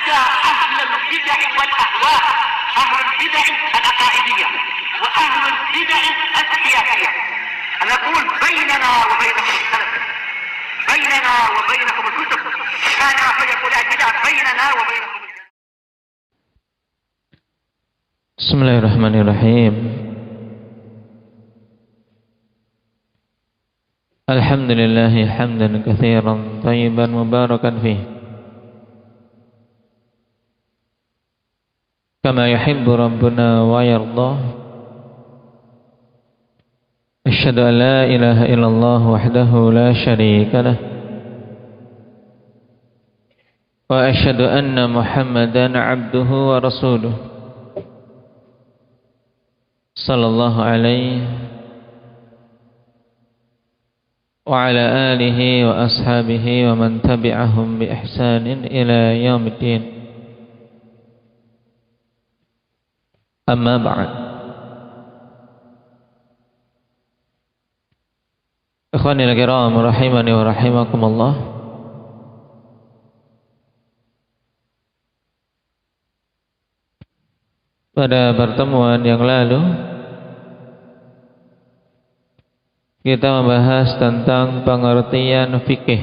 حتى أهل البدع والأهواء، أهل البدع العقائدية وأهل البدع السياسية. أنا أقول بيننا وبينكم السلف، بيننا وبينكم الكتب، كان فيقول البدع بيننا وبينكم السلف. Bismillahirrahmanirrahim. Alhamdulillahi hamdan katsiran thayyiban mubarakan fih, kama yuhibbu rabbuna wa yardah. Asyhadu an la ilaha illallah wahdahu la syarika lah, wa asyhadu anna Muhammadan abduhu wa rasuluh, sallallahu alaihi wa ala alihi wa ashabihi wa man tabi'ahum bi ihsanin ila yaumiddin. Amma ba'd. Ikhwanil kiram rahimani wa rahimakumullah. Pada pertemuan yang lalu kita membahas tentang pengertian fikih.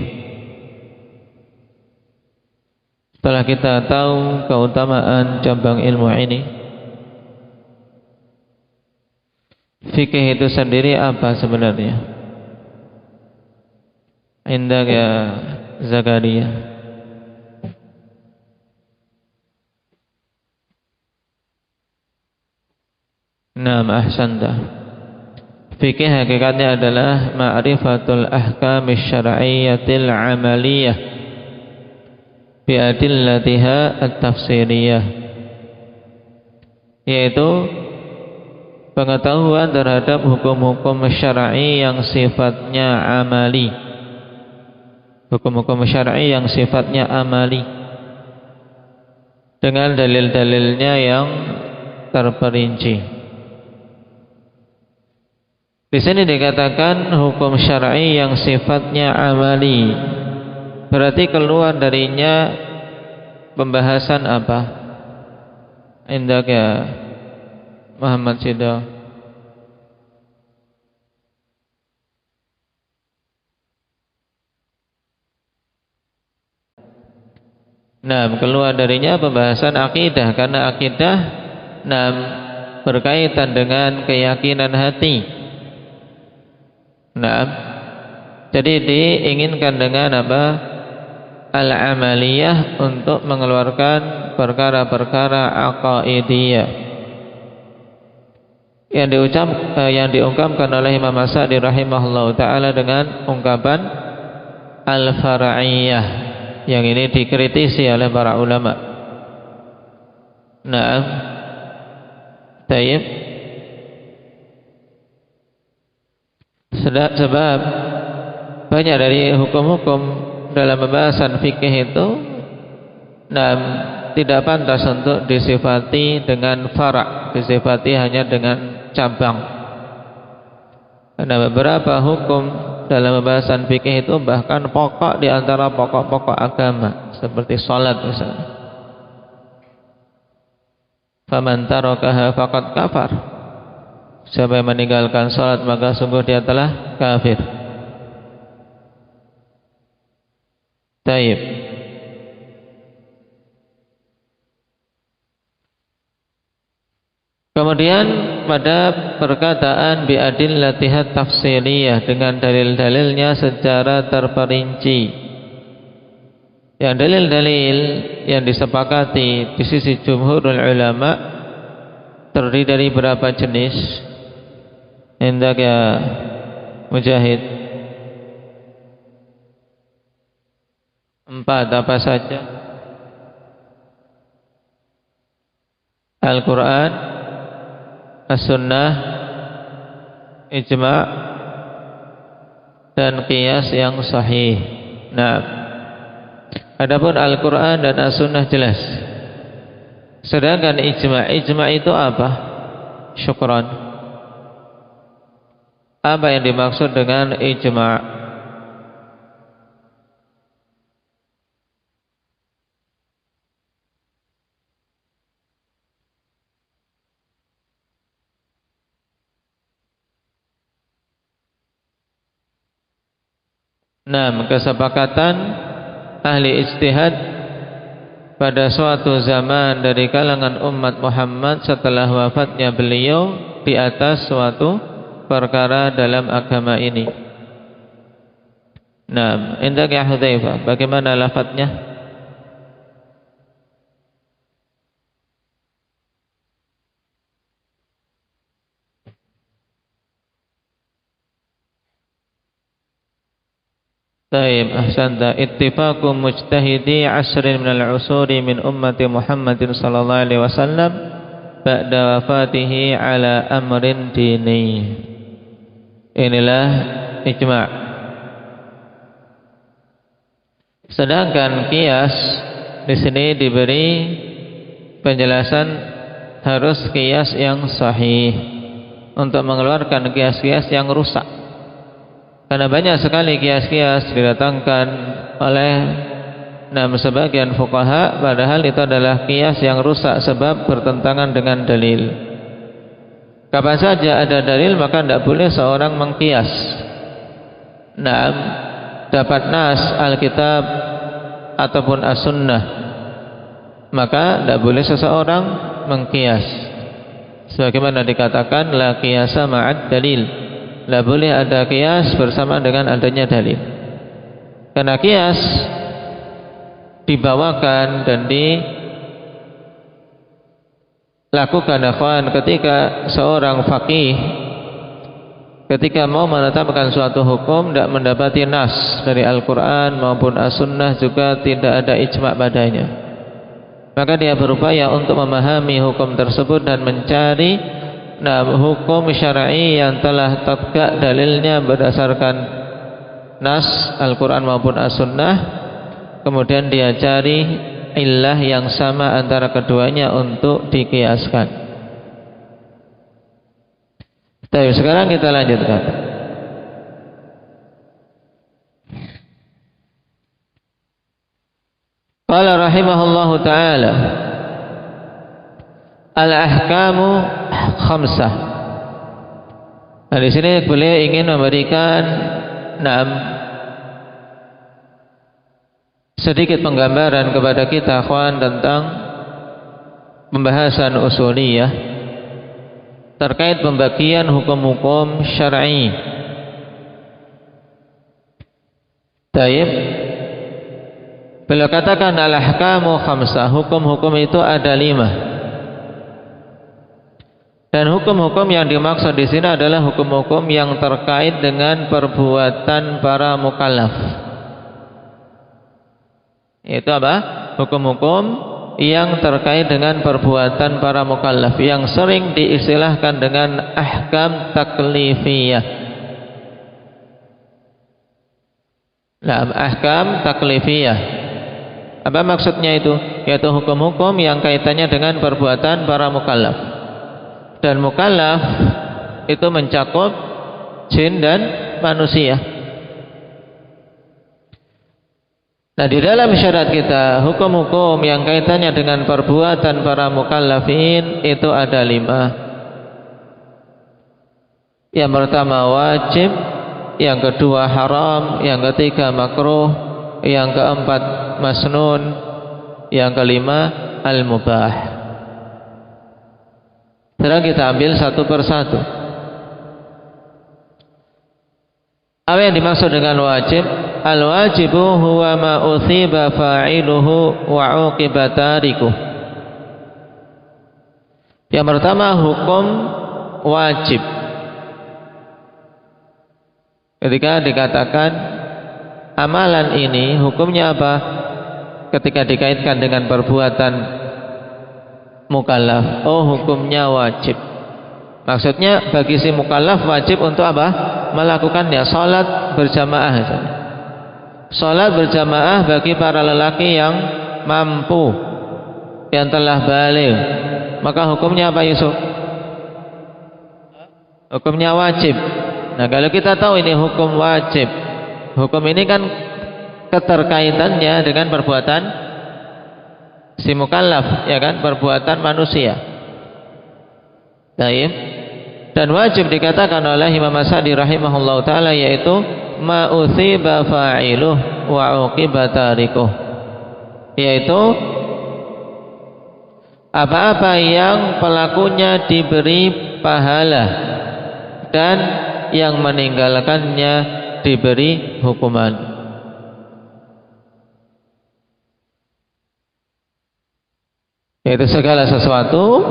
Setelah kita tahu keutamaan cabang ilmu ini, fikih itu sendiri apa sebenarnya? Indak ya Zakaria. Naam, ahsanta. Fikih hakikatnya adalah ma'rifatul ahkam syar'iyyatil amaliyah bi adillatiha at-tafsiriyah, yaitu pengetahuan terhadap hukum-hukum syar'i yang sifatnya amali, hukum-hukum syar'i yang sifatnya amali dengan dalil-dalilnya yang terperinci. Di sini dikatakan hukum syar'i yang sifatnya amali, berarti keluar darinya pembahasan apa? Indak ya Muhammad Sido. Nah, keluar darinya pembahasan akidah, karena akidah berkaitan dengan keyakinan hati. Nah, jadi diinginkan dengan apa? Al-amaliyah, untuk mengeluarkan perkara-perkara aqaidiyah yang diungkapkan oleh Imam As-Sa'di rahimahullahu taala dengan ungkapan al-far'iyah, yang ini dikritisi oleh para ulama. Nah, tayyib. Sebab banyak dari hukum-hukum dalam pembahasan fikih itu tidak pantas untuk disifati dengan fara', disifati hanya dengan cabang. Karena beberapa hukum dalam pembahasan fikih itu bahkan pokok di antara pokok-pokok agama, seperti salat misalnya. Faman tarakaha faqad kafar. Siapa yang meninggalkan salat maka sungguh dia telah kafir. Taib. Kemudian pada perkataan biadillatiha tafsiliyah, dengan dalil-dalilnya secara terperinci. Yang dalil-dalil yang disepakati di sisi jumhurul ulama terdiri dari berapa jenis? Hendak ya Mujahid? 4 apa saja? Al-Quran, As-Sunnah, Ijma' dan Qiyas yang sahih. Nah, adapun Al-Quran dan As-Sunnah jelas. Sedangkan Ijma' itu apa? Syukran. Apa yang dimaksud dengan ijma'? kesepakatan ahli ijtihad pada suatu zaman dari kalangan umat Muhammad setelah wafatnya beliau di atas suatu perkara dalam agama ini. Indak ya Hudzaifah, bagaimana lafadznya? Taib, ahsanta. Ittifaqu mujtahidi asrin minal usuri min ummati Muhammadin sallallahu alaihi wasallam ba'da wafatihi ala amrin dini. Inilah ijma'. Sedangkan qiyas di sini diberi penjelasan harus qiyas yang sahih untuk mengeluarkan qiyas-qiyas yang rusak. Karena banyak sekali kias-kias didatangkan oleh sebagian fuqaha, padahal itu adalah kias yang rusak sebab bertentangan dengan dalil. Kapan saja ada dalil maka tidak boleh seorang mengkias. Dapat nas Alkitab ataupun as-sunnah, maka tidak boleh seseorang mengkias. Sebagaimana dikatakan la qiyasa ma'ad dalil, tidak boleh ada qiyas bersama dengan adanya dalil. Karena qiyas dibawakan dan dilakukan ketika seorang faqih ketika mau menetapkan suatu hukum tidak mendapati nas dari Al-Quran maupun As-Sunnah, juga tidak ada ijma' padanya, maka dia berupaya untuk memahami hukum tersebut dan mencari hukum syar'i yang telah tegak dalilnya berdasarkan nas Al-Quran maupun As-Sunnah. Kemudian dia cari illah yang sama antara keduanya untuk dikiaskan. Tapi sekarang kita lanjutkan. Qala rahimahullahu ta'ala, al-ahkamu khamsah. Nah, di sini beliau ingin memberikan sedikit penggambaran kepada kita akhwan tentang pembahasan usuliyah terkait pembagian hukum-hukum syar'i. Taib. Beliau katakan al-ahkamu khamsah, hukum-hukum itu ada 5. Dan hukum-hukum yang dimaksud di sini adalah hukum-hukum yang terkait dengan perbuatan para mukallaf. Itu apa? Hukum-hukum yang terkait dengan perbuatan para mukallaf, yang sering diistilahkan dengan ahkam taklifiyah. Ahkam taklifiyah. Apa maksudnya itu? Yaitu hukum-hukum yang kaitannya dengan perbuatan para mukallaf. Dan mukallaf itu mencakup jin dan manusia. Nah, di dalam syariat kita hukum-hukum yang kaitannya dengan perbuatan para mukallafin itu ada 5. Yang pertama wajib, yang kedua haram, yang ketiga makruh, yang keempat masnun, yang kelima al-mubah. Sekarang kita ambil satu persatu. Apa yang dimaksud dengan wajib? Al-wajibu huwa ma uthiba fa'iluhu wa uqiba tarikuh. Yang pertama hukum wajib. Ketika dikatakan amalan ini hukumnya apa? Ketika dikaitkan dengan perbuatan mukallaf, hukumnya wajib. Maksudnya bagi si mukallaf wajib untuk apa? Melakukannya. Salat berjamaah. Salat berjamaah bagi para lelaki yang mampu, yang telah baligh, maka hukumnya apa Yusuf? Hukumnya wajib. Nah, kalau kita tahu ini hukum wajib, hukum ini kan keterkaitannya dengan perbuatan si mukallaf, ya kan, perbuatan manusia. Baik. Dan wajib dikatakan oleh Imam As-Sa'di rahimahullah taala yaitu ma utsiba fa'iluh wa uqiba tarikuh, yaitu apa-apa yang pelakunya diberi pahala dan yang meninggalkannya diberi hukuman. Yaitu segala sesuatu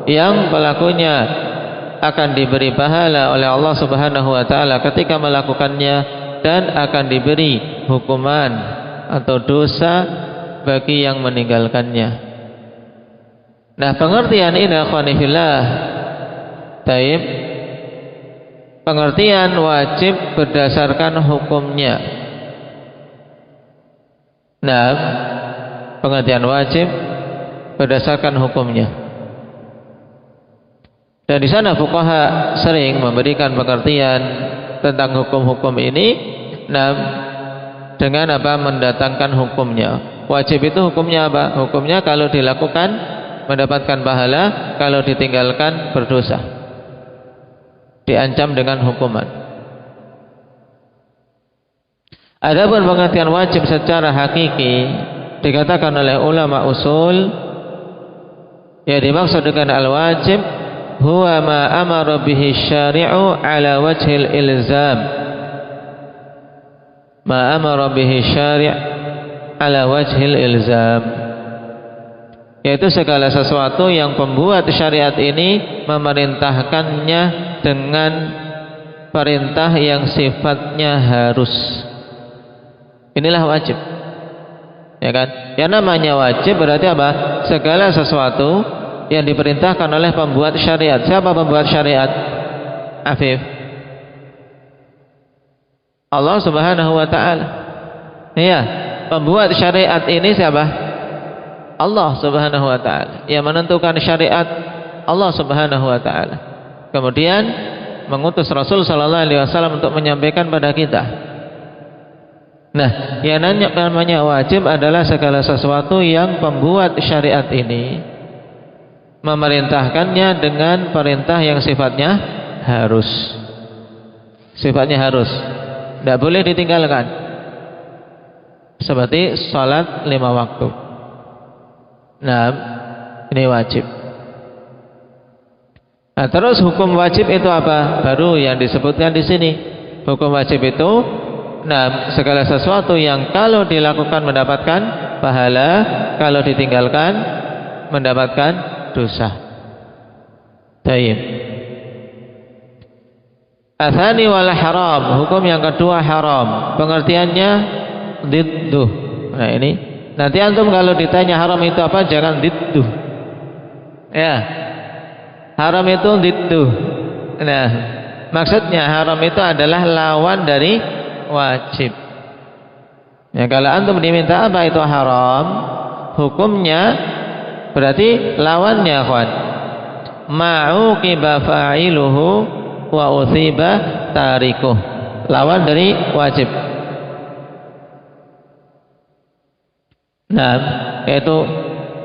yang pelakunya akan diberi pahala oleh Allah Subhanahu wa taala ketika melakukannya dan akan diberi hukuman atau dosa bagi yang meninggalkannya. Nah, pengertian ini akhwani fillah, taib, pengertian wajib berdasarkan hukumnya. Nah, pengertian wajib berdasarkan hukumnya. Dan di sana fuqaha sering memberikan pengertian tentang hukum-hukum ini, nah, dengan apa? Mendatangkan hukumnya. Wajib itu hukumnya apa? Hukumnya kalau dilakukan mendapatkan pahala, kalau ditinggalkan berdosa, diancam dengan hukuman. Adapun pengertian wajib secara hakiki dikatakan oleh ulama usul, ya dimaksud dengan al-wajib huwa ma amara bihi syari'u ala wajhil ilzam, ma amara bihi syari' ala wajhil ilzam, yaitu segala sesuatu yang pembuat syariat ini memerintahkannya dengan perintah yang sifatnya harus. Inilah wajib, ya kan? Yang namanya wajib berarti apa? Segala sesuatu yang diperintahkan oleh pembuat syariat. Siapa pembuat syariat? Afif, Allah Subhanahu wa taala. Iya, pembuat syariat ini siapa? Allah Subhanahu wa taala. Yang menentukan syariat Allah Subhanahu wa taala. Kemudian mengutus Rasul sallallahu alaihi wasallam untuk menyampaikan pada kita. Nah, yang namanya wajib adalah segala sesuatu yang pembuat syariat ini memerintahkannya dengan perintah yang sifatnya harus. Sifatnya harus, tidak boleh ditinggalkan. Seperti salat 5 waktu. Nah, ini wajib. Nah, terus hukum wajib itu apa? Baru yang disebutkan di sini. Hukum wajib itu, nah, segala sesuatu yang kalau dilakukan mendapatkan pahala, kalau ditinggalkan mendapatkan dosa. Baik. Atsani wal haram, hukum yang kedua haram. Pengertiannya didduh. Nah, ini nanti antum kalau ditanya haram itu apa, jangan didduh. Ya. Haram itu didduh. Nah, maksudnya haram itu adalah lawan dari wajib. Ya, kalau antum diminta apa itu haram, hukumnya berarti lawannya, kawan. Ma'uqiba fa'iluhu wa uthiba tarikuh. Lawan dari wajib. Nah, yaitu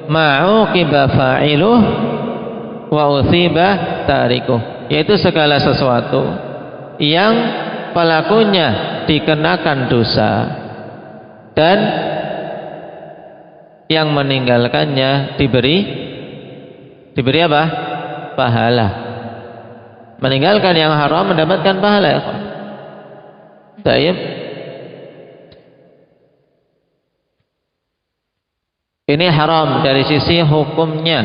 ma'uqiba fa'iluh wa uthiba tarikuh, yaitu segala sesuatu yang pelakunya dikenakan dosa dan yang meninggalkannya diberi apa? Pahala. Meninggalkan yang haram mendapatkan pahala, ya. Baik. Ini haram dari sisi hukumnya.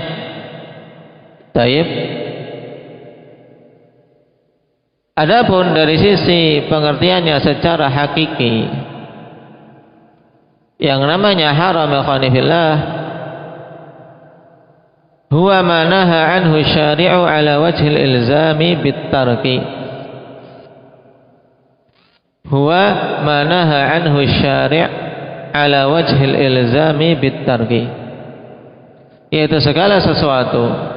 Baik. Adapun dari sisi pengertiannya secara hakiki, yang namanya haram ya khonifillah, huwa ma naha anhu syari'u ala wajhil ilzami bitarki. Huwa ma naha anhu syari' ala wajhil ilzami bitarki, yaitu segala sesuatu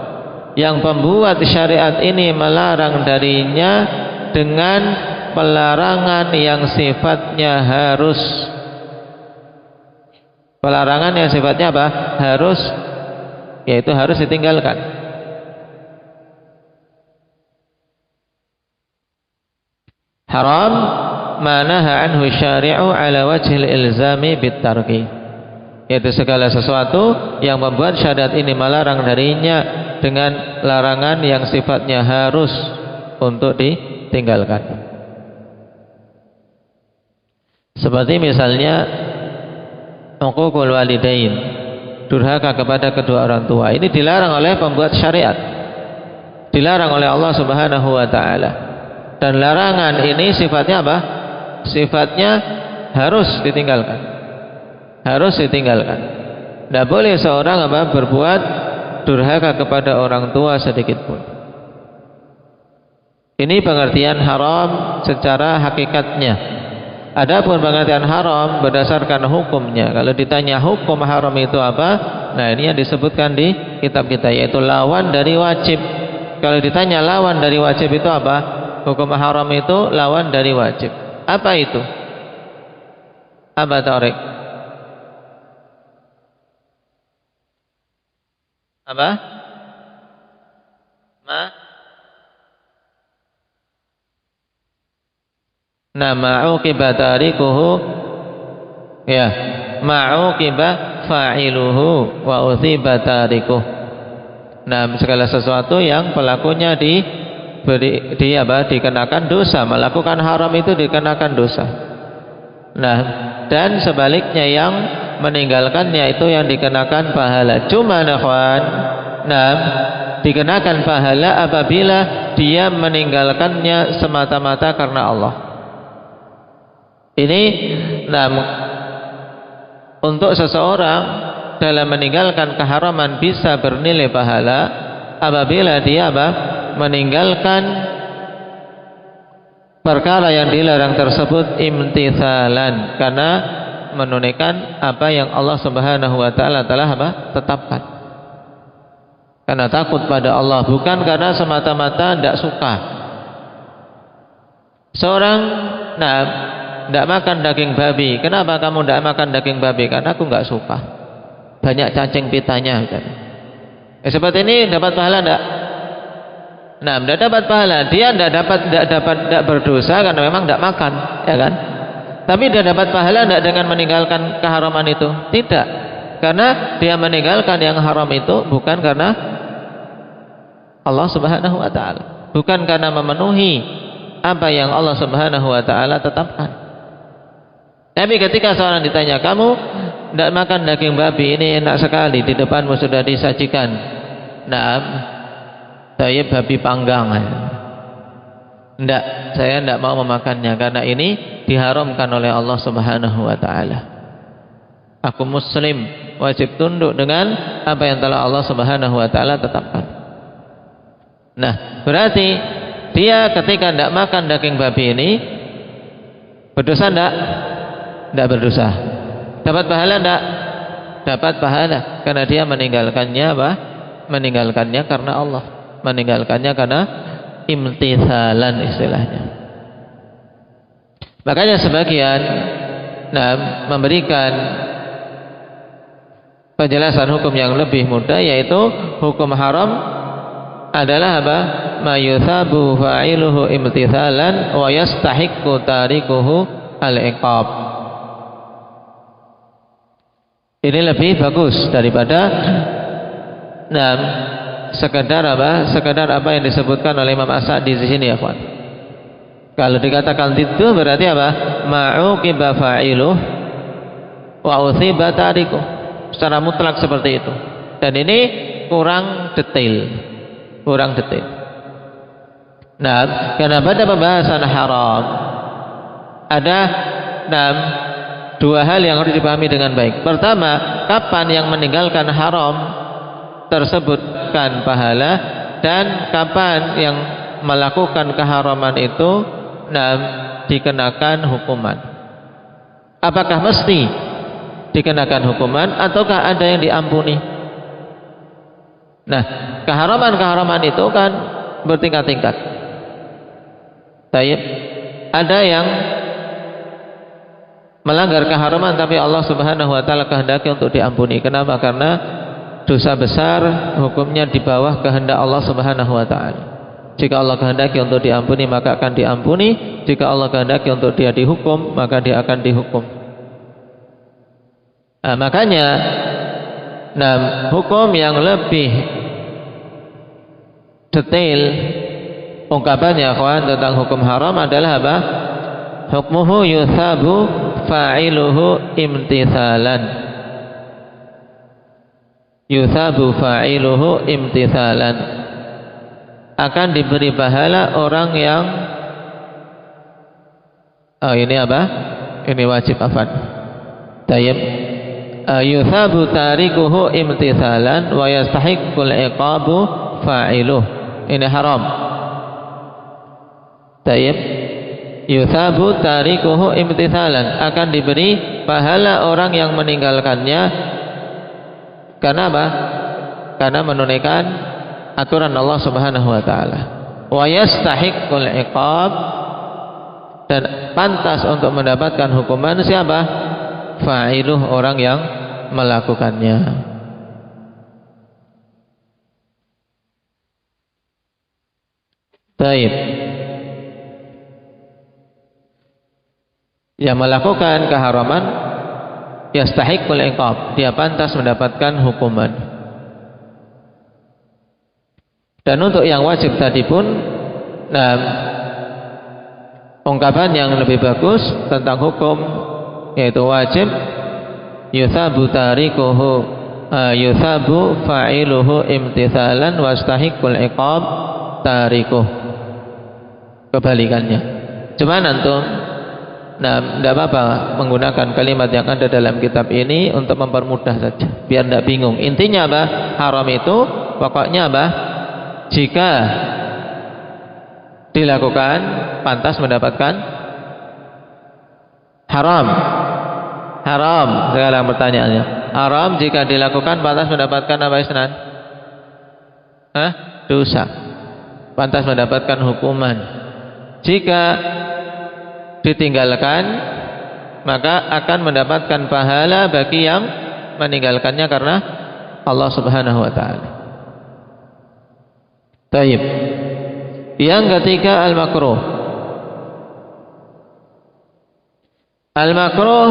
yang pembuat syariat ini melarang darinya dengan pelarangan yang sifatnya harus. Pelarangan yang sifatnya apa? Harus, yaitu harus ditinggalkan. Haram ma naha anhu syari'u ala wajhil ilzami bitarki, yaitu segala sesuatu yang membuat syariat ini melarang darinya dengan larangan yang sifatnya harus untuk ditinggalkan. Seperti misalnya uququl walidain, durhaka kepada kedua orang tua. Ini dilarang oleh pembuat syariat, dilarang oleh Allah Subhanahu wa taala. Dan larangan ini sifatnya apa? Sifatnya harus ditinggalkan. Harus ditinggalkan. Tidak boleh seorang berbuat durhaka kepada orang tua sedikit pun. Ini pengertian haram secara hakikatnya. Adapun pengertian haram berdasarkan hukumnya. Kalau ditanya hukum haram itu apa? Nah, ini yang disebutkan di kitab kita, yaitu lawan dari wajib. Kalau ditanya lawan dari wajib itu apa? Hukum haram itu lawan dari wajib. Apa itu? Apa Taurik? Apa? Ma'uqiba tarikuhu, ya, ma'uqiba fa'iluhu wa uthiba tarikuh. Nah, segala sesuatu yang pelakunya dikenakan dosa, melakukan haram itu dikenakan dosa. Nah, dan sebaliknya yang meninggalkannya itu yang dikenakan pahala. Cuma ikhwan, dikenakan pahala apabila dia meninggalkannya semata-mata karena Allah. Ini untuk seseorang dalam meninggalkan keharaman bisa bernilai pahala apabila dia meninggalkan perkara yang dilarang tersebut imtithalan, karena menunaikan apa yang Allah Subhanahu wa taala telah tetapkan. Karena takut pada Allah, bukan karena semata-mata tidak suka. Seorang tidak makan daging babi. Kenapa kamu tidak makan daging babi? Karena aku nggak suka, banyak cacing pitanya. Seperti ini dapat pahala tidak? Tidak dapat pahala. Dia tidak berdosa karena memang tidak makan, ya kan? Tapi dia dapat pahala tidak dengan meninggalkan keharaman itu? Tidak, karena dia meninggalkan yang haram itu bukan karena Allah Subhanahu wa taala, bukan karena memenuhi apa yang Allah Subhanahu wa taala tetapkan. Tapi ketika seorang ditanya, kamu tidak makan daging babi, ini enak sekali, di depanmu sudah disajikan, saya babi panggang. Tidak, saya tidak mau memakannya karena ini diharamkan oleh Allah Subhanahu wa taala. Aku muslim, wajib tunduk dengan apa yang telah Allah Subhanahu wa taala tetapkan. Nah, berarti dia ketika tidak makan daging babi ini berdosa tidak? Tidak berdosa. Dapat pahala tidak? Dapat pahala, karena dia meninggalkannya meninggalkannya karena Allah, meninggalkannya karena imtithalan istilahnya. Makanya sebagian memberikan penjelasan hukum yang lebih mudah, yaitu hukum haram adalah ma yuthabu fa'iluhu imtithalan wa yastahiqqu tarikuhu al-iqab. Ini lebih bagus daripada sekedar apa yang disebutkan oleh Imam As-Sa'di di sini, ya kawan. Kalau dikatakan itu berarti ma'uqiba fa'iluh wa uthiba tarikuh, secara mutlak seperti itu. Dan ini kurang detail. Karena pada pembahasan haram ada dua hal yang harus dipahami dengan baik. Pertama, kapan yang meninggalkan haram tersebutkan pahala, dan kapan yang melakukan keharaman itu dikenakan hukuman. Apakah mesti dikenakan hukuman ataukah ada yang diampuni? Nah, keharaman-keharaman itu kan bertingkat-tingkat. Ada yang melanggar keharaman tapi Allah Subhanahu wa taala kehendaki untuk diampuni. Kenapa? Karena dosa besar hukumnya di bawah kehendak Allah Subhanahu wa taala. Jika Allah kehendaki untuk diampuni maka akan diampuni. Jika Allah kehendaki untuk dia dihukum maka dia akan dihukum. Nah, makanya hukum yang lebih detail ungkapannya kawan tentang hukum haram adalah apa? Hukmuhu yuthabu fa'iluhu imtithalan. Yuthabu fa'iluhu imtithalan. Akan diberi pahala orang yang ini apa? Ini wajib afan. Tayyib. Yuthabu tarikuhu imtithalan wa yastahiqqul iqabu fa'iluh. Ini haram. Tayyib. Yuthabu tarikuhu imtithalan, akan diberi pahala orang yang meninggalkannya. Karena apa? Karena menunaikan aturan Allah Subhanahu wa taala. Wa yastahiqqul iqab, dan pantas untuk mendapatkan hukuman siapa? Fa'iluh, orang yang melakukannya. Baik. Yang melakukan keharaman yastahiqqul iqab, dia pantas mendapatkan hukuman. Dan untuk yang wajib tadi pun ungkapan yang lebih bagus tentang hukum yaitu wajib yuthabu tarikuhu yuthabu fa'iluhu imtithalan wastahiqqul iqab tarikuh. Kebalikannya. Cuman antum tidak apa-apa menggunakan kalimat yang ada dalam kitab ini untuk mempermudah saja, biar tidak bingung. Intinya apa? Haram itu pokoknya apa? Jika dilakukan pantas mendapatkan haram. Haram, sekarang pertanyaannya. Haram jika dilakukan pantas mendapatkan apa isnan? Dosa. Pantas mendapatkan hukuman. Jika ditinggalkan maka akan mendapatkan pahala bagi yang meninggalkannya karena Allah Subhanahu wa taala. Taib. Yang ketiga al-makruh. Al-makruh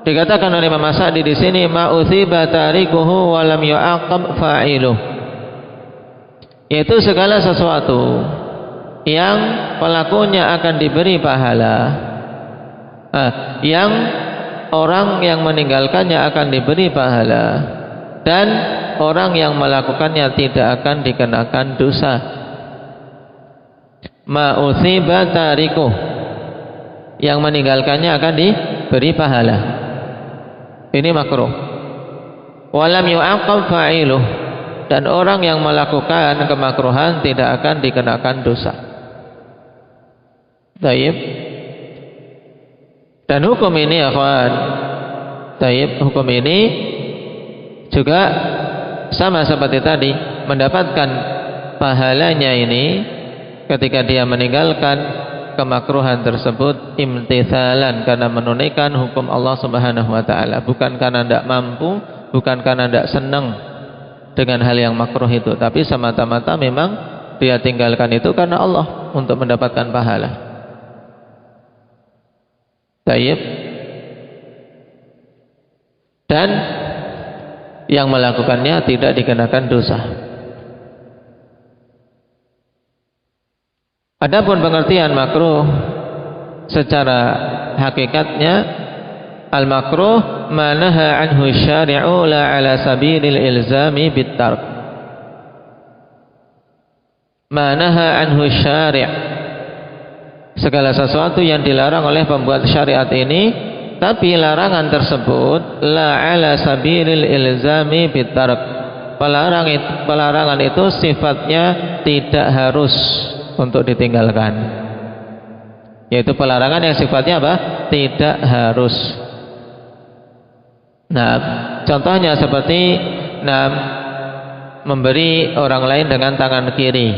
dikatakan oleh Imam Sa'di di sini ma'uthiba tarikuhu wa lam yu'aqab fa'iluh. Yaitu segala sesuatu yang pelakunya akan diberi pahala, yang orang yang meninggalkannya akan diberi pahala, dan orang yang melakukannya tidak akan dikenakan dosa. Ma'uthiba tarikuh, yang meninggalkannya akan diberi pahala. Ini makruh. Walam yu'aqab fa'iluh, dan orang yang melakukan kemakruhan tidak akan dikenakan dosa. Taib. Dan hukum ini akhwan, taib, hukum ini juga sama seperti tadi, mendapatkan pahalanya ini ketika dia meninggalkan kemakruhan tersebut imtithalan, karena menunaikan hukum Allah Subhanahu wa taala, bukan karena tidak mampu, bukan karena tidak senang dengan hal yang makruh itu, tapi semata-mata memang dia tinggalkan itu karena Allah untuk mendapatkan pahala. Taib. Dan yang melakukannya tidak dikenakan dosa. Adapun pengertian makruh secara hakikatnya, al-makruh ma naha anhu syari'u la ala sabilil ilzami bit-tark. Ma naha anhu syari', segala sesuatu yang dilarang oleh pembuat syariat ini, tapi larangan tersebut la ala sabilil ilzami bit-tark. Pelarangan itu sifatnya tidak harus untuk ditinggalkan. Yaitu pelarangan yang sifatnya apa? Tidak harus. Nah, contohnya seperti memberi orang lain dengan tangan kiri.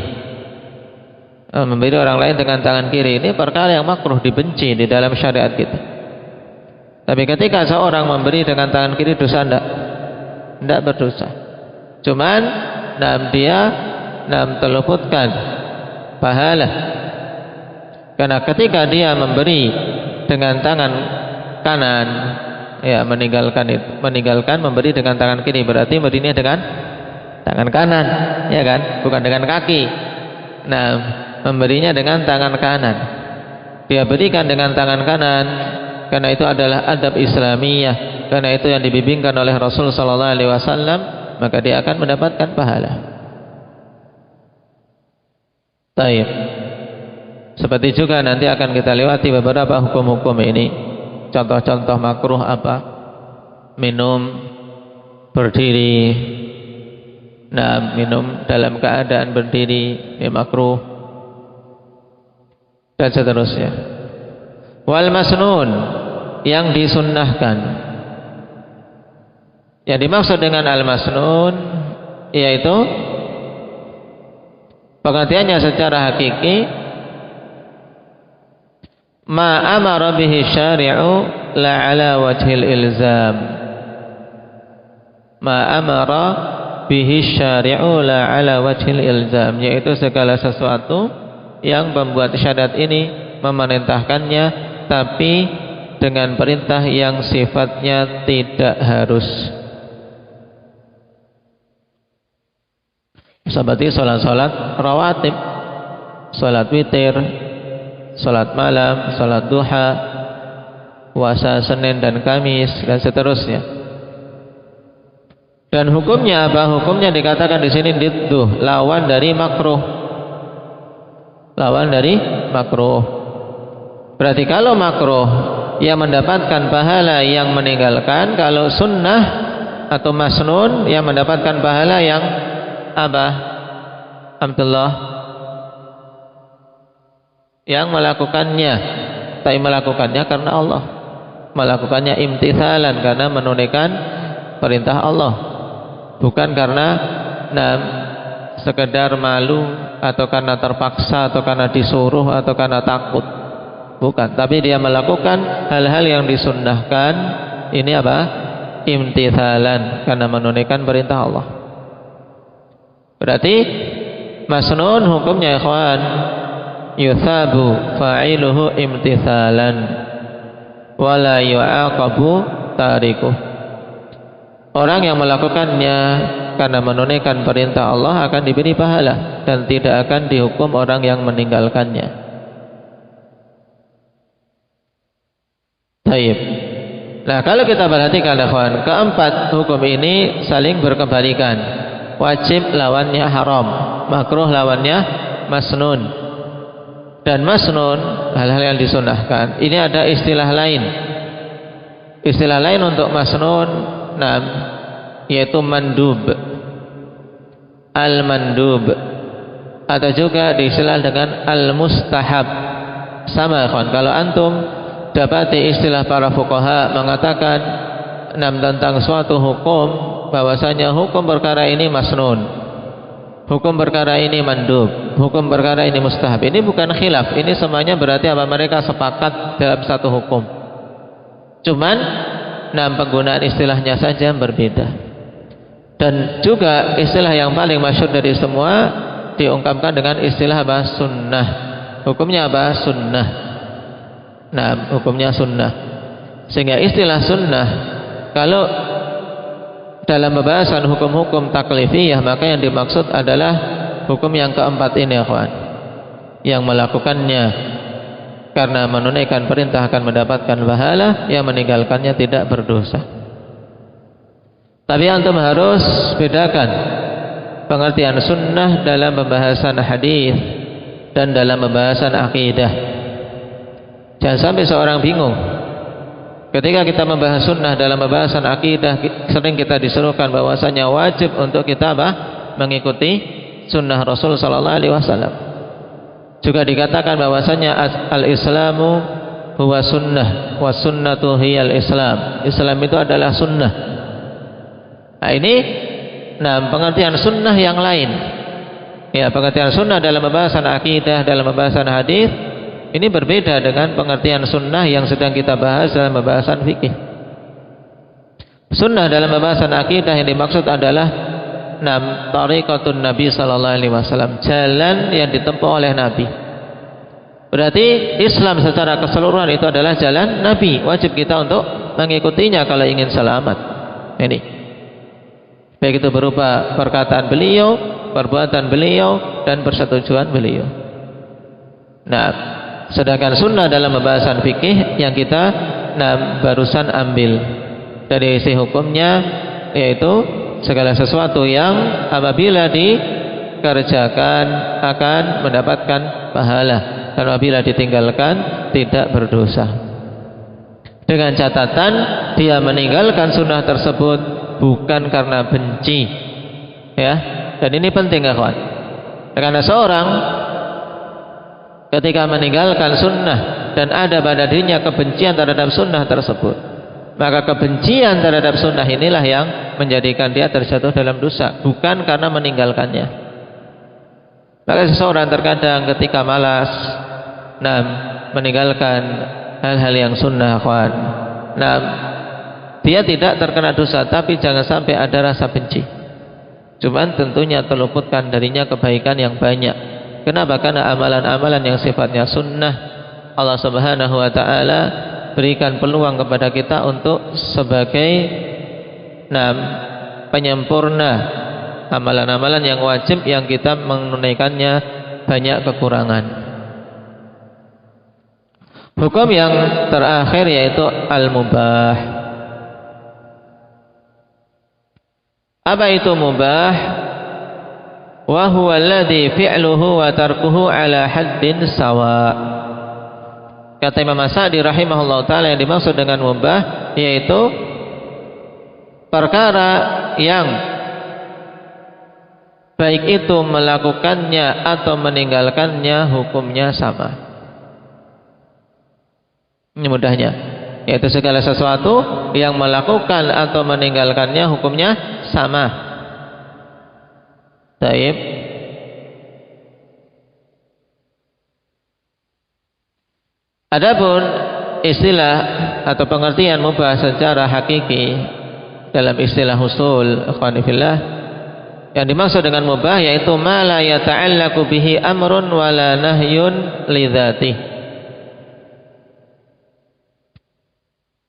Memberi orang lain dengan tangan kiri ini perkara yang makruh, dibenci di dalam syariat kita. Tapi ketika seorang memberi dengan tangan kiri, dosa tidak berdosa. Cuman dia terluputkan pahala. Karena ketika dia memberi dengan tangan kanan, ya meninggalkan memberi dengan tangan kiri, berarti memberinya dengan tangan kanan, ya kan, bukan dengan kaki. Nah, memberinya dengan tangan kanan. Dia berikan dengan tangan kanan karena itu adalah adab Islamiyah, karena itu yang dibimbingkan oleh Rasul sallallahu alaihi wasallam, maka dia akan mendapatkan pahala. Baik. Seperti juga nanti akan kita lewati beberapa hukum-hukum ini. Contoh-contoh makruh apa? Minum berdiri. Nah, minum dalam keadaan berdiri ya makruh. Dan seterusnya. Wal masnun, yang disunnahkan. Yang dimaksud dengan al masnun yaitu pengertiannya secara hakiki, ma amara bihi syari'u la ala wajhil ilzam. Ma amara bihi syari'u la ala wajhil ilzam, yaitu segala sesuatu yang pembuat syariat ini memerintahkannya, tapi dengan perintah yang sifatnya tidak harus. Seperti sholat-sholat rawatib, sholat witir, sholat malam, sholat duha, puasa Senin dan Kamis, dan seterusnya. Dan hukumnya apa? Hukumnya dikatakan di sini didduh, lawan dari makruh. Lawan dari makruh. Berarti kalau makruh yang mendapatkan pahala yang meninggalkan, kalau sunnah atau masnun yang mendapatkan pahala yang apa? Abdullah, yang melakukannya, tapi melakukannya karena Allah, melakukannya imtithalan, karena menunaikan perintah Allah, bukan karena sekedar malu atau karena terpaksa atau karena disuruh atau karena takut, bukan, tapi dia melakukan hal-hal yang disunnahkan. Ini apa? Imtithalan, karena menunaikan perintah Allah. Berarti masnun hukumnya ikhwan, yuthabu fa'iluhu imtithalan wala yu'aqabu tarikuh. Orang yang melakukannya karena menunaikan perintah Allah akan diberi pahala dan tidak akan dihukum orang yang meninggalkannya. Baik. Nah, kalau kita perhatikan ikhwan, keempat hukum ini saling berkebalikan. Wajib lawannya haram, makruh lawannya masnun. Dan masnun, hal-hal yang disunahkan, ini ada istilah lain. Istilah lain untuk masnun, yaitu mandub, al-mandub, atau juga diistilah dengan al-mustahab. Sama kawan, kalau antum dapati istilah para fuqaha mengatakan tentang suatu hukum, bahwasanya hukum perkara ini masnun, hukum perkara ini mandub, hukum perkara ini mustahab, ini bukan khilaf, ini semuanya berarti apa? Mereka sepakat dalam satu hukum. Cuman penggunaan istilahnya saja berbeda. Dan juga istilah yang paling masyhur dari semua diungkapkan dengan istilah apa? Sunnah. Hukumnya apa? Sunnah. Hukumnya sunnah. Sehingga istilah sunnah, kalau dalam pembahasan hukum-hukum taklifiyah, maka yang dimaksud adalah hukum yang keempat ini ya kawan, yang melakukannya karena menunaikan perintah akan mendapatkan pahala, yang meninggalkannya tidak berdosa. Tapi antum harus bedakan pengertian sunnah dalam pembahasan hadis dan dalam pembahasan akidah. Jangan sampai seorang bingung ketika kita membahas sunnah dalam pembahasan akidah. Sering kita disuruhkan bahwasanya wajib untuk kita mengikuti sunnah Rasul sallallahu alaihi wasallam. Juga dikatakan bahwasanya al-islamu huwa sunnah wa sunnatu hiyal islam. Islam itu adalah sunnah. Nah, ini pengertian sunnah yang lain. Ya, pengertian sunnah dalam pembahasan akidah, dalam pembahasan hadis, ini berbeda dengan pengertian sunnah yang sedang kita bahas dalam pembahasan fikih. Sunnah dalam pembahasan akidah yang dimaksud adalah tariqatun Nabi sallallahu alaihi wasallam, jalan yang ditempuh oleh Nabi. Berarti Islam secara keseluruhan itu adalah jalan Nabi. Wajib kita untuk mengikutinya kalau ingin selamat. Ini. Baik itu berupa perkataan beliau, perbuatan beliau, dan persetujuan beliau. Nah, sedangkan sunnah dalam pembahasan fikih yang kita barusan ambil dari isi hukumnya, yaitu segala sesuatu yang apabila dikerjakan akan mendapatkan pahala, dan apabila ditinggalkan tidak berdosa. Dengan catatan dia meninggalkan sunnah tersebut bukan karena benci, ya. Dan ini penting, kawan. Karena seorang ketika meninggalkan sunnah dan ada pada dirinya kebencian terhadap sunnah tersebut, maka kebencian terhadap sunnah inilah yang menjadikan dia terjatuh dalam dosa, bukan karena meninggalkannya. Maka seseorang terkadang ketika malas meninggalkan hal-hal yang sunnah, kawan, dia tidak terkena dosa, tapi jangan sampai ada rasa benci. Cuman tentunya terluputkan darinya kebaikan yang banyak. Kenapa? Karena amalan-amalan yang sifatnya sunnah, Allah Subhanahu wa ta'ala berikan peluang kepada kita untuk sebagai penyempurna amalan-amalan yang wajib yang kita menunaikannya banyak kekurangan. Hukum yang terakhir yaitu al-mubah. Apa itu mubah? Wa huwa alladhi fi'luhu wa tarkuhu ala haddin sawa. Kata Imam As-Sa'di rahimahullah ta'ala, yang dimaksud dengan mubah yaitu perkara yang baik itu melakukannya atau meninggalkannya hukumnya sama. Ini mudahnya, yaitu segala sesuatu yang melakukan atau meninggalkannya hukumnya sama. Baik. Adapun istilah atau pengertian mubah secara hakiki dalam istilah usul, ikhwani fillah, yang dimaksud dengan mubah yaitu ma la yata'allaqu bihi amrun wala nahyun li dzatihi.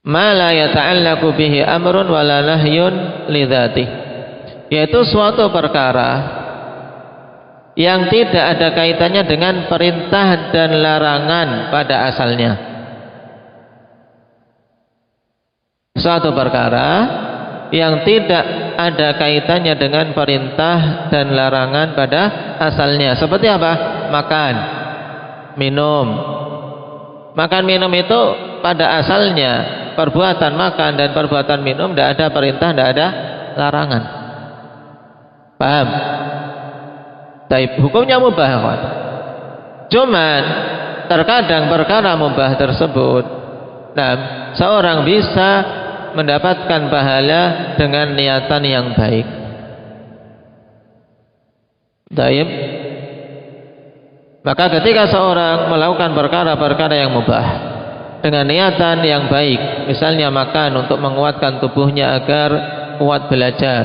Ma la yata'allaqu bihi amrun wala nahyun li dzatihi, yaitu suatu perkara yang tidak ada kaitannya dengan perintah dan larangan pada asalnya. Suatu perkara yang tidak ada kaitannya dengan perintah dan larangan pada asalnya. Seperti apa? Makan, minum. Makan minum itu pada asalnya perbuatan makan dan perbuatan minum tidak ada perintah, tidak ada larangan. Paham? Tapi hukumnya mubah, kawan. Cuman terkadang perkara mubah tersebut, seorang bisa mendapatkan pahala dengan niatan yang baik. Baik. Maka ketika seorang melakukan perkara-perkara yang mubah dengan niatan yang baik, misalnya makan untuk menguatkan tubuhnya agar kuat belajar,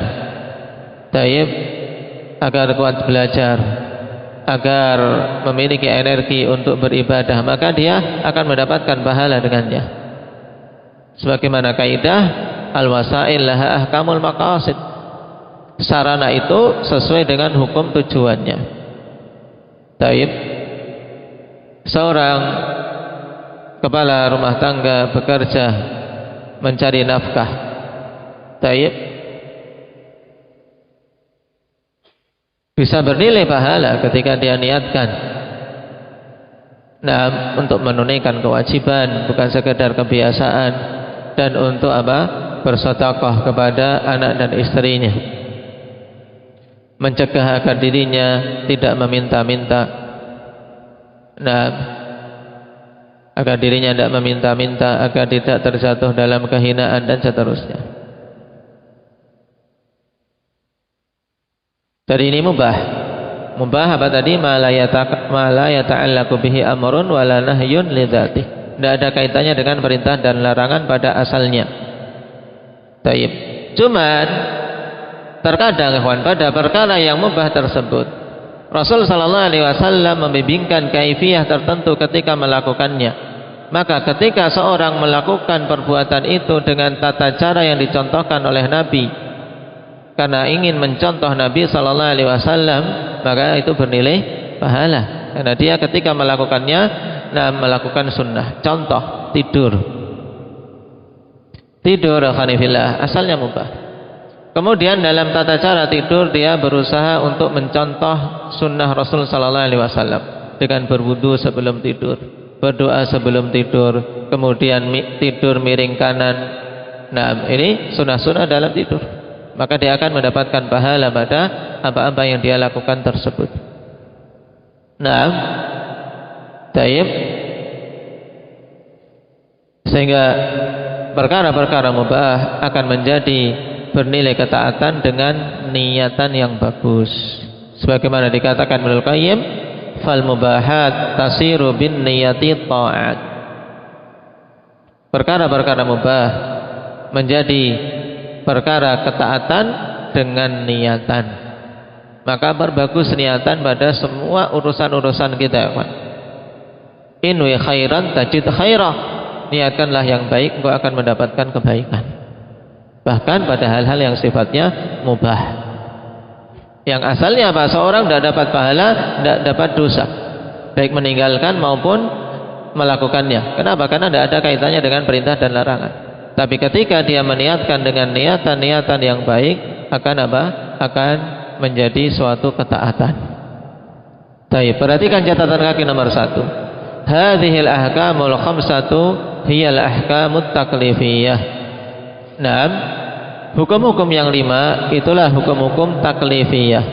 baik, agar kuat belajar, agar memiliki energi untuk beribadah, maka dia akan mendapatkan pahala dengannya. Sebagaimana kaidah al-wasail laha ahkamul maqasid, sarana itu sesuai dengan hukum tujuannya. Taib, seorang kepala rumah tangga bekerja mencari nafkah, taib, bisa bernilai pahala ketika dia niatkan untuk menunaikan kewajiban, bukan sekedar kebiasaan, dan untuk bersedekah kepada anak dan istrinya, mencegah agar dirinya tidak meminta-minta, agar dirinya tidak meminta-minta, agar tidak terjatuh dalam kehinaan dan seterusnya. Dari ini mubah. Mubah apa tadi? Ma la yata'allaqu bihi amrun wala nahyun li dzatihi. Tidak ada kaitannya dengan perintah dan larangan pada asalnya. Taib. Cuman terkadang ikhwan pada perkara yang mubah tersebut Rasul sallallahu alaihi wasallam membimbingkan kaifiyah tertentu ketika melakukannya. Maka ketika seorang melakukan perbuatan itu dengan tata cara yang dicontohkan oleh Nabi karena ingin mencontoh Nabi sallallahu alaihi wasallam, maka itu bernilai pahala. Karena dia ketika melakukannya melakukan sunnah. Contoh tidur khanifillah asalnya mubah. Kemudian dalam tata cara tidur dia berusaha untuk mencontoh sunnah Rasul sallallahu alaihi wasallam dengan berwudu sebelum tidur, berdoa sebelum tidur, kemudian tidur miring kanan. Nah, ini sunnah-sunnah dalam tidur. Maka dia akan mendapatkan pahala pada apa-apa yang dia lakukan tersebut. Nah, taib. Sehingga perkara-perkara mubah akan menjadi bernilai ketaatan dengan niatan yang bagus. Sebagaimana dikatakan Ibnu Qayyim, fal mubahat tasiru bin niyati ta'at. Perkara-perkara mubah menjadi perkara ketaatan dengan niatan. Maka berbagus niatan pada semua urusan-urusan kita. Inwi khairan tajid khairah. Niatkanlah yang baik, engkau akan mendapatkan kebaikan. Bahkan pada hal-hal yang sifatnya mubah. Yang asalnya apa? Seorang tidak dapat pahala, tidak dapat dosa, baik meninggalkan maupun melakukannya. Kenapa? Karena tidak ada kaitannya dengan perintah dan larangan. Tapi ketika dia meniatkan dengan niatan-niatan yang baik, akan apa? Akan menjadi suatu ketaatan. Baik, perhatikan catatan kaki nomor 1. Hadhil ahkamul khamsatu hiyal ahkamut taklifiyah. Naam, hukum-hukum yang 5 itulah hukum-hukum taklifiyah.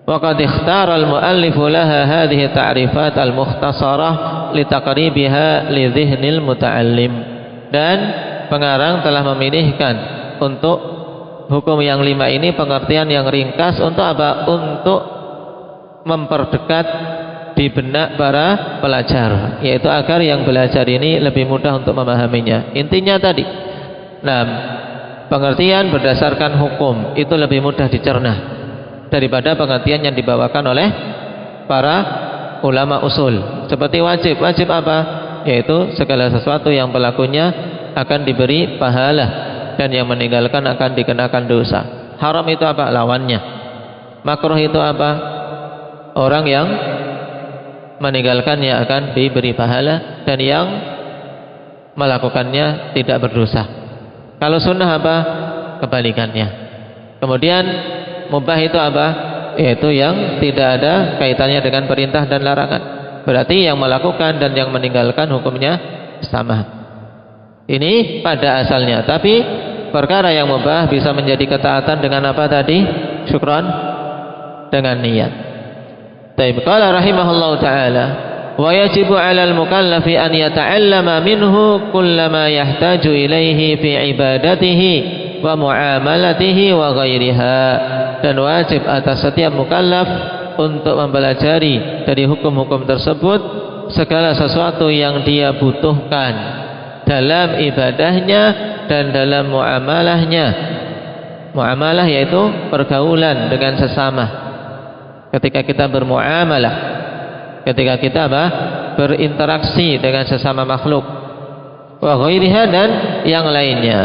Wa qad ikhtara al-muallifu laha hadhihi ta'rifat al-mukhtasarah li taqribiha li dhihnil muta'allim. Dan pengarang telah memilihkan untuk hukum yang 5 ini pengertian yang ringkas untuk apa? Untuk memperdekat di benak para pelajar, yaitu agar yang belajar ini lebih mudah untuk memahaminya. Intinya tadi, nah, pengertian berdasarkan hukum itu lebih mudah dicerna daripada pengertian yang dibawakan oleh para ulama usul. Seperti wajib, wajib apa? Yaitu segala sesuatu yang pelakunya akan diberi pahala dan yang meninggalkan akan dikenakan dosa. Haram itu apa? Lawannya. Makruh itu apa? Orang yang meninggalkannya akan diberi pahala dan yang melakukannya tidak berdosa. Kalau sunnah apa? Kebalikannya. Kemudian mubah itu apa? Yaitu yang tidak ada kaitannya dengan perintah dan larangan. Berarti yang melakukan dan yang meninggalkan hukumnya sama. Ini pada asalnya. Tapi perkara yang mubah bisa menjadi ketaatan dengan apa tadi? Syukran, dengan niat. Taib. Qala rahimahullahu ta'ala, wa yajibu 'alal mukallafi an yata'allama minhu kullama yahtaju ilaihi fi ibadatihi wa muamalatihi wa ghairiha. Dan wajib atas setiap mukallaf untuk mempelajari dari hukum-hukum tersebut segala sesuatu yang dia butuhkan dalam ibadahnya dan dalam muamalahnya. Muamalah yaitu pergaulan dengan sesama. Ketika kita bermuamalah, ketika kita berinteraksi dengan sesama makhluk, wa ghairiha, dan yang lainnya.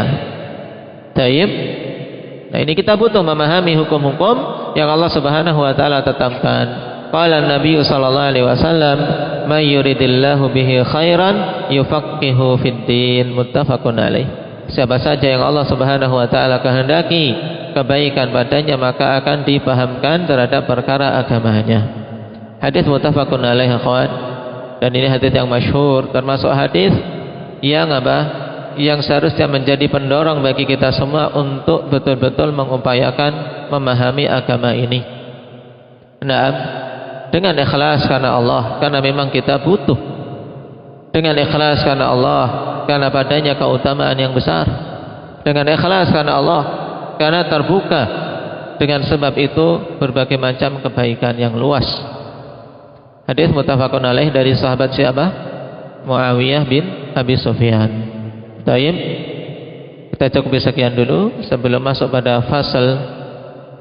Taib. Nah, ini kita butuh memahami hukum-hukum yang Allah Subhanahu wa taala tetapkan. Qala Nabi sallallahu alaihi wasallam, "May yuridillahu bihi khairan yufaqihu fid din." Muttafaqun alaih. Siapa saja yang Allah Subhanahu wa taala kehendaki kebaikan padanya, maka akan dipahamkan terhadap perkara agamanya. Hadis muttafaqun alaih, akhwan. Dan ini hadis yang masyhur, termasuk hadis yang apa? Yang seharusnya menjadi pendorong bagi kita semua untuk betul-betul mengupayakan memahami agama ini. Nah, dengan ikhlas karena Allah, karena memang kita butuh. Dengan ikhlas karena Allah, karena padanya keutamaan yang besar. Dengan ikhlas karena Allah, karena terbuka dengan sebab itu berbagai macam kebaikan yang luas. Hadis muttafaqun alaih dari sahabat siapa? Muawiyah bin Abi Sufyan. Taib. Kita cukup sekian dulu sebelum masuk pada fasal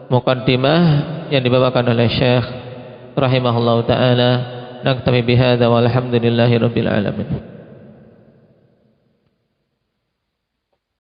muqaddimah yang dibawakan oleh Syekh rahimahullahu taala. Naktabi bihadza walhamdulillahi rabbil alamin.